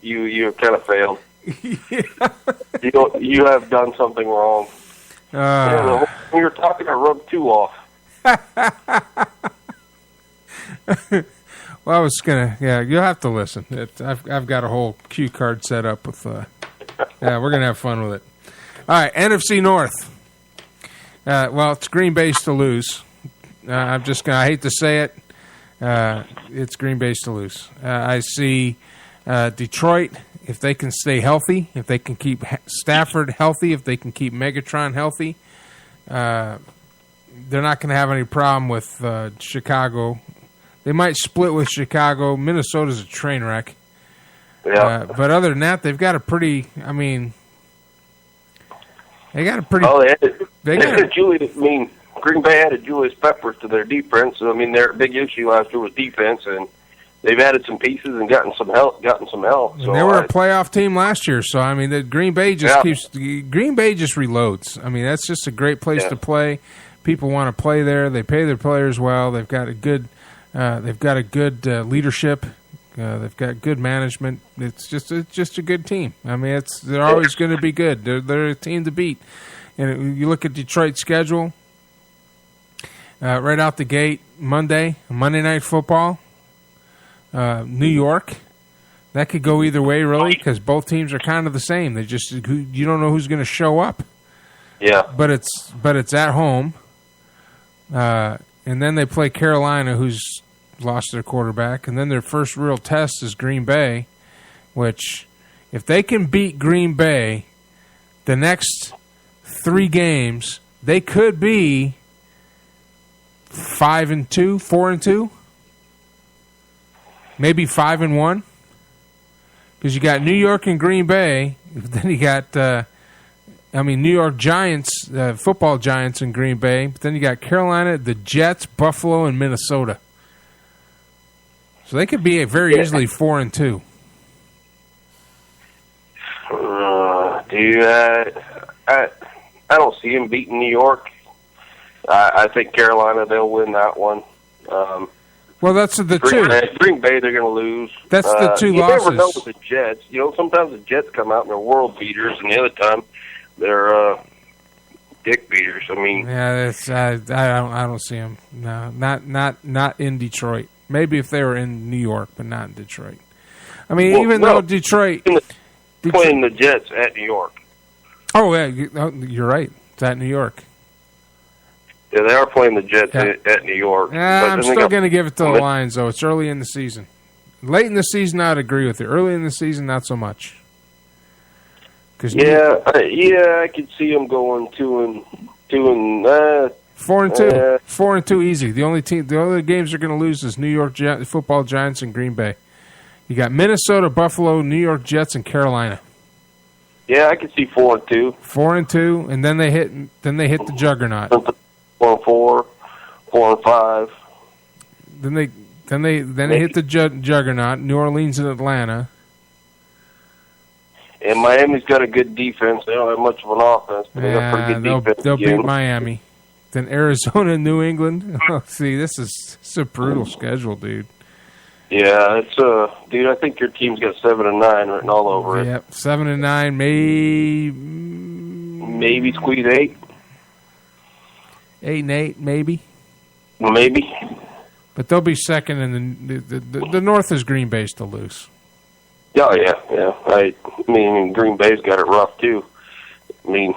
you kind of failed. Yeah. You have done something wrong. When you're talking, I rubbed 2 off. Well, I was gonna. Yeah, you'll have to listen. I've got a whole cue card set up with. Yeah, we're gonna have fun with it. All right, NFC North. Well, it's Green Bay's to lose. I'm just gonna. I hate to say it. It's Green Bay's to lose. I see Detroit, if they can stay healthy, if they can keep Stafford healthy, if they can keep Megatron healthy, they're not going to have any problem with Chicago. They might split with Chicago. Minnesota's a train wreck. Yeah. But other than that, they've got a pretty. I mean, they got a pretty. Oh, they had Julius. I mean, Green Bay added Julius Peppers to their defense. So, I mean, their big issue last year was defense, and they've added some pieces and gotten some help. So they were a playoff team last year, so I mean, the Green Bay just Green Bay just reloads. I mean, that's just a great place to play. People want to play there. They pay their players well. They've got a good leadership. They've got good management. It's just a good team. I mean, they're always going to be good. They're a team to beat. And you look at Detroit's schedule right out the gate. Monday Night Football. New York, that could go either way, really, because both teams are kind of the same. They just you don't know who's going to show up. Yeah, but it's at home, and then they play Carolina, who's lost their quarterback, and then their first real test is Green Bay, which if they can beat Green Bay, the next 3 games they could be 5-2, 4-2. Maybe 5-1, because you got New York and Green Bay. Then you got, New York Giants, football Giants in Green Bay. But then you got Carolina, the Jets, Buffalo, and Minnesota. So they could be very easily 4-2. I don't see them beating New York. I think Carolina, they'll win that one. Well, that's the Green Bay, they're going to lose. That's the 2 you losses. You never know with the Jets. You know, sometimes the Jets come out and they're world beaters, and the other time they're dick beaters. I mean, yeah, I don't see them. No, not in Detroit. Maybe if they were in New York, but not in Detroit. I mean, though Detroit playing the Jets at New York. Oh yeah, you're right. It's at New York. Yeah, they are playing the Jets at New York. I'm still going to give it to the Lions, though. It's early in the season. Late in the season, I'd agree with you. Early in the season, not so much. I could see them going 2-2 and 4-2. 4-2 easy. The only games they're going to lose is New York Football Giants and Green Bay. You got Minnesota, Buffalo, New York Jets, and Carolina. Yeah, I could see 4-2. 4-2, and then they hit the juggernaut. 4-4, 4-5. Then they hit the juggernaut. New Orleans and Atlanta. And Miami's got a good defense. They don't have much of an offense, but they got pretty good defense. They'll beat Miami. Then Arizona and New England. Oh, see, this is a brutal schedule, dude. Yeah, it's dude. I think your team's got 7-9 written all over it. Yep, 7-9, maybe squeeze 8. 8-8, maybe. Maybe. But they'll be second, and the North is Green Bay's to lose. Oh yeah. I mean, Green Bay's got it rough too. I mean,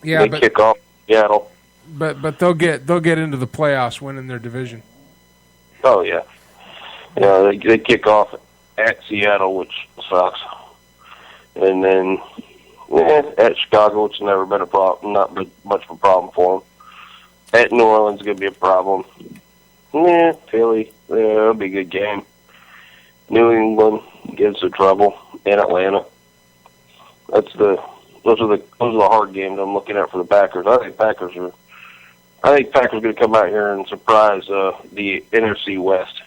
they kick off Seattle. But they'll get into the playoffs, winning their division. Oh yeah. Yeah, they kick off at Seattle, which sucks, and then at Chicago, which has never been a problem, not much of a problem for them. At New Orleans, is going to be a problem. Philly, it'll be a good game. New England gives the trouble, and Atlanta. Those are the hard games I'm looking at for the Packers. I think Packers are going to come out here and surprise the NFC West.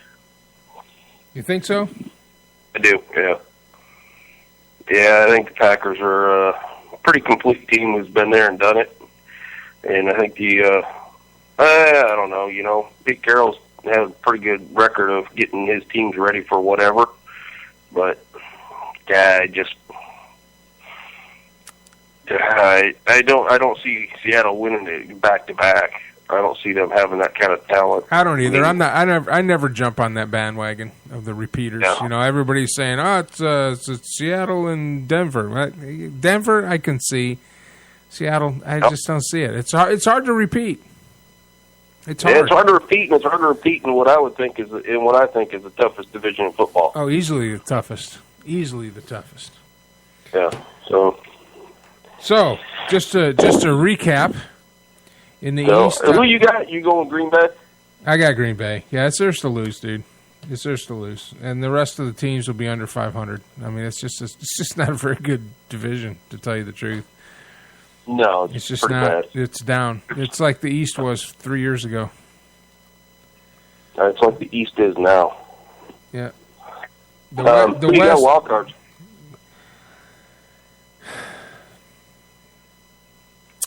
You think so? I do, yeah. Yeah, I think the Packers are a pretty complete team who's been there and done it. And I think I don't know, Pete Carroll's had a pretty good record of getting his teams ready for whatever. But I just I don't see Seattle winning it back to back. I don't see them having that kind of talent. I don't either. I never jump on that bandwagon of the repeaters. No. You know, everybody's saying, "Oh, it's Seattle and Denver." Denver, I can see. Seattle, I just don't see it. It's hard to repeat. It's hard. Yeah, it's hard to repeat, and it's hard to repeat in what I think is the toughest division in football. Oh, easily the toughest. Easily the toughest. Yeah. So just to recap, in the East, who you got? You going Green Bay? I got Green Bay. Yeah, it's theirs to lose, dude. It's theirs to lose, and the rest of the teams will be under 500. I mean, it's just not a very good division, to tell you the truth. No, it's just pretty not. bad. It's down. It's like the East was 3 years ago. It's like the East is now. Yeah. Who do you got wild cards?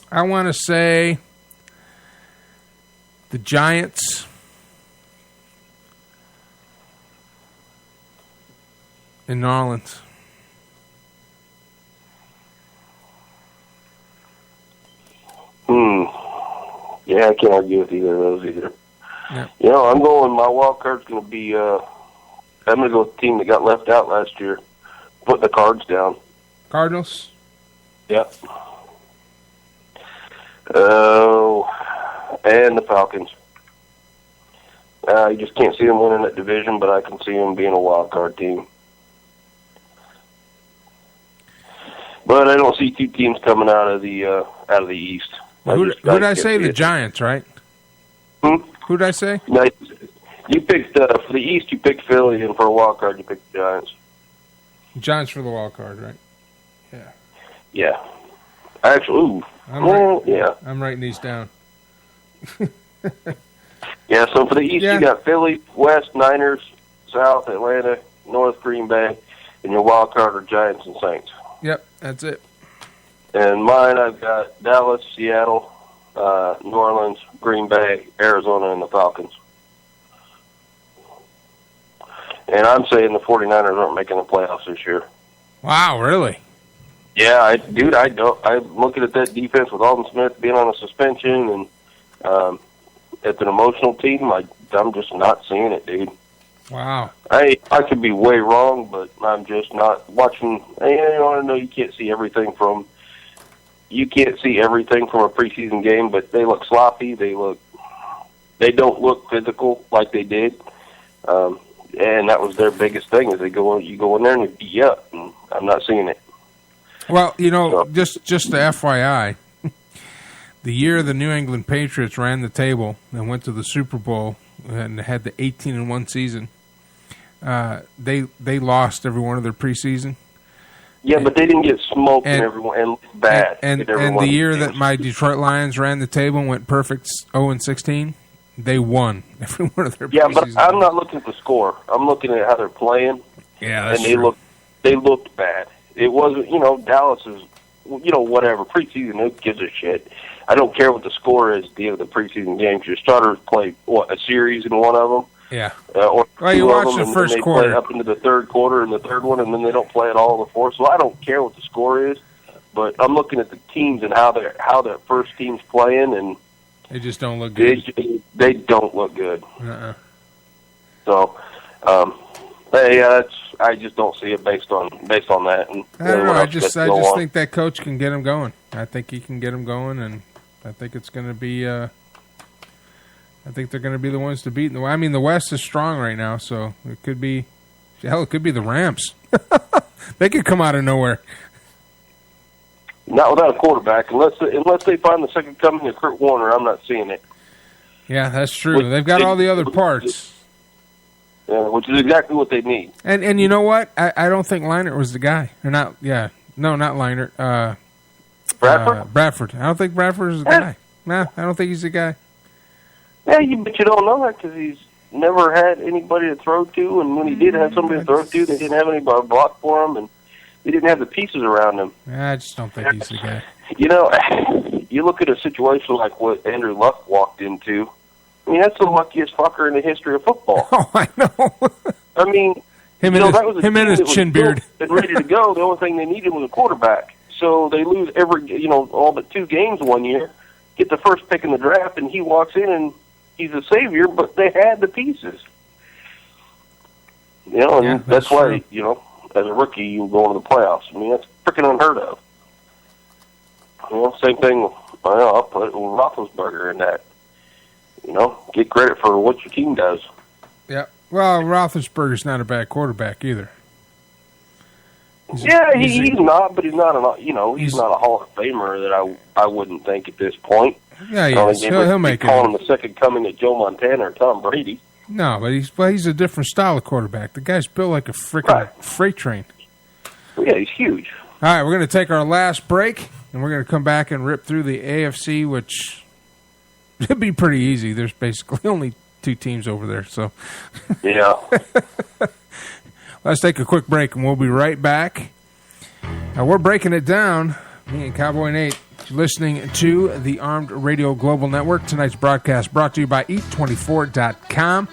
I want to say the Giants. In New Orleans. Yeah, I can't argue with either of those either. Yeah. You know, my wild card's going to be, I'm going to go with the team that got left out last year. Put the Cards down. Cardinals? Yep. Oh, and the Falcons. You just can't see them winning that division, but I can see them being a wild card team. But I don't see two teams coming out of the East. Who did I say? The Giants, right? Who did I say? No, you picked for the East. You picked Philly, and for a wild card, you picked the Giants. Giants for the wild card, right? Yeah. Yeah. Actually, I'm writing these down. Yeah. So for the East, you got Philly, West, Niners, South, Atlanta, North, Green Bay, and your wild card are Giants and Saints. Yep, that's it. And mine, I've got Dallas, Seattle, New Orleans, Green Bay, Arizona, and the Falcons. And I'm saying the 49ers aren't making the playoffs this year. Wow, really? Yeah, I'm looking at that defense with Alden Smith being on a suspension, and it's an emotional team. I'm just not seeing it, dude. Wow. I could be way wrong, but I'm just not watching. I know you can't see everything from a preseason game, but they look sloppy. They don't look physical like they did, and that was their biggest thing. Is you go in there and they beat you up, and I'm not seeing it. Well, just the FYI, the year the New England Patriots ran the table and went to the Super Bowl and had the 18-1 season, they lost every one of their preseason. Yeah, but they didn't get smoked and bad. And the year that my Detroit Lions ran the table and went perfect 0-16, they won every one of their preseason. Yeah, but I'm not looking at the score. I'm looking at how they're playing. Yeah, that's and true. They looked bad. It wasn't, Dallas is, whatever. Preseason, who gives a shit? I don't care what the score is at the end of the preseason games. Your starters play, a series in one of them? Yeah. Or you watch the first quarter. Play up into the third quarter and the third one, and then they don't play at all in the fourth. So I don't care what the score is, but I'm looking at the teams and how that first team's playing, and they just don't look good. They don't look good. Uh-uh. So, I just don't see it based on that. And I don't know. I just think that coach can get him going. I think he can get him going, and I think it's going to be. I think they're going to be the ones to beat. I mean, the West is strong right now, so it could be. Hell, it could be the Rams. They could come out of nowhere. Not without a quarterback, unless they find the second coming of Kurt Warner. I'm not seeing it. Yeah, that's true. They've got all the other parts. Yeah, which is exactly what they need. And you know what? I don't think Leinart was the guy. Or not? Yeah, no, not Leinart. Bradford. Bradford. I don't think Bradford is the guy. No, I don't think he's the guy. Yeah, but you don't know that because he's never had anybody to throw to, and when he did have somebody to throw to, they didn't have anybody to block for him, and he didn't have the pieces around him. I just don't think he's the guy. You look at a situation like what Andrew Luck walked into. I mean, that's the luckiest fucker in the history of football. Oh, I know. I mean, Him and his chin beard. And ready to go. The only thing they needed was a quarterback. So they lose all but 2 games one year, get the first pick in the draft, and he walks in and he's a savior, but they had the pieces. And that's why, as a rookie, you go into the playoffs. I mean, that's freaking unheard of. Same thing, I'll put Roethlisberger in that. Get credit for what your team does. Yeah. Well, Roethlisberger's not a bad quarterback either. He's not, but he's not he's not a Hall of Famer that I wouldn't think at this point. Yeah, he is. He'll make it. Calling him the second coming of Joe Montana or Tom Brady. No, but he's a different style of quarterback. The guy's built like a freaking freight train. Yeah, he's huge. All right, we're going to take our last break, and we're going to come back and rip through the AFC, which should be pretty easy. There's basically only 2 teams over there, so. Yeah. Let's take a quick break, and we'll be right back. Now, we're breaking it down. Me and Cowboy Nate, listening to the Armed Radio Global Network. Tonight's broadcast brought to you by Eat24.com.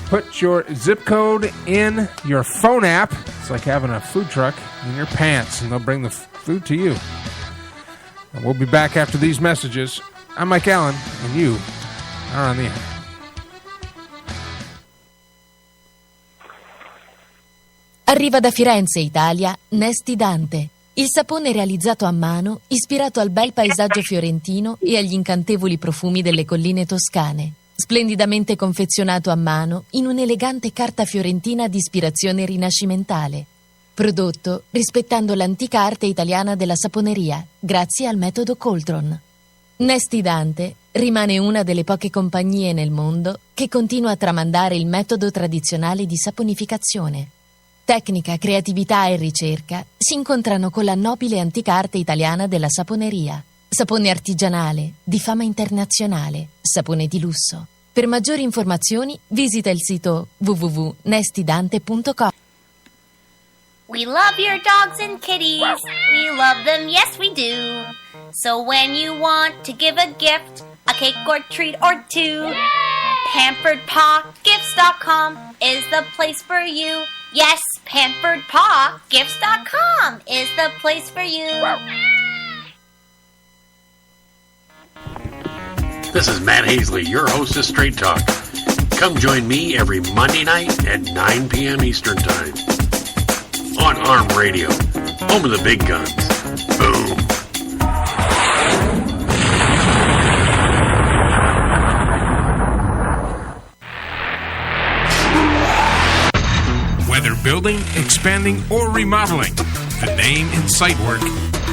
Put your zip code in your phone app. It's like having a food truck in your pants, and they'll bring the food to you. And we'll be back after these messages. I'm Mike Allen, and you are on the air. Arriva da Firenze, Italia, Nesti Dante, il sapone realizzato a mano, ispirato al bel paesaggio fiorentino e agli incantevoli profumi delle colline toscane. Splendidamente confezionato a mano in un'elegante carta fiorentina di ispirazione rinascimentale. Prodotto rispettando l'antica arte italiana della saponeria, grazie al metodo Coltron. Nesti Dante rimane una delle poche compagnie nel mondo che continua a tramandare il metodo tradizionale di saponificazione. Tecnica, creatività e ricerca si incontrano con la nobile antica arte italiana della saponeria. Sapone artigianale, di fama internazionale, sapone di lusso. Per maggiori informazioni visita il sito www.nestidante.com. We love your dogs and kitties. We love them, yes we do. So when you want to give a gift, a cake or treat or 2, PamperedPawGifts.com is the place for you. Yes, PamperedPawGifts.com is the place for you. This is Matt Hazley, your host of Straight Talk. Come join me every Monday night at 9 p.m. Eastern Time on ARM Radio, home of the big guns. Boom. Whether building, expanding, or remodeling, the name in site work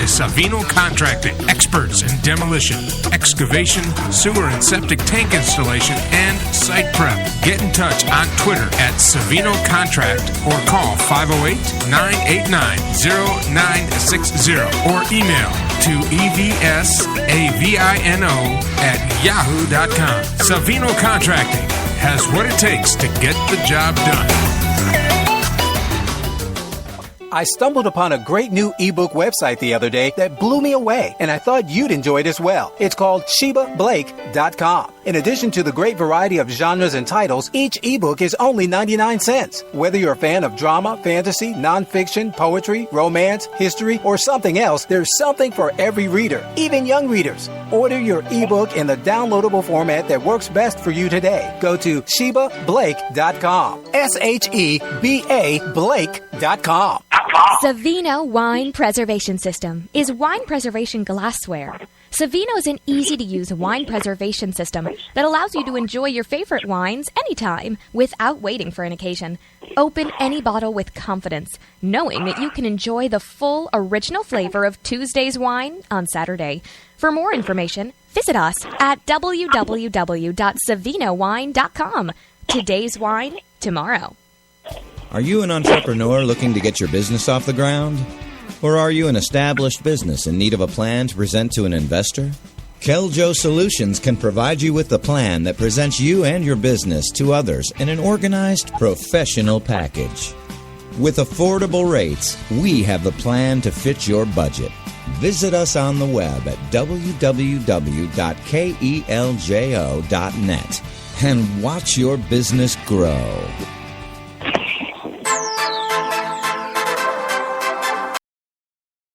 is Savino Contracting. Experts in demolition, excavation, sewer and septic tank installation, and site prep. Get in touch on Twitter at Savino Contract or call 508-989-0960 or email to evsavino@yahoo.com. Savino Contracting has what it takes to get the job done. I stumbled upon a great new ebook website the other day that blew me away, and I thought you'd enjoy it as well. It's called ShebaBlake.com. In addition to the great variety of genres and titles, each ebook is only 99 cents. Whether you're a fan of drama, fantasy, nonfiction, poetry, romance, history, or something else, there's something for every reader, even young readers. Order your ebook in the downloadable format that works best for you today. Go to ShebaBlake.com. SHEBA Blake.com. Savino Wine Preservation System is wine preservation glassware. Savino is an easy-to-use wine preservation system that allows you to enjoy your favorite wines anytime without waiting for an occasion. Open any bottle with confidence, knowing that you can enjoy the full original flavor of Tuesday's wine on Saturday. For more information, visit us at www.savinowine.com. Today's wine, tomorrow. Are you an entrepreneur looking to get your business off the ground? Or are you an established business in need of a plan to present to an investor? Keljo Solutions can provide you with the plan that presents you and your business to others in an organized, professional package. With affordable rates, we have the plan to fit your budget. Visit us on the web at www.keljo.net and watch your business grow.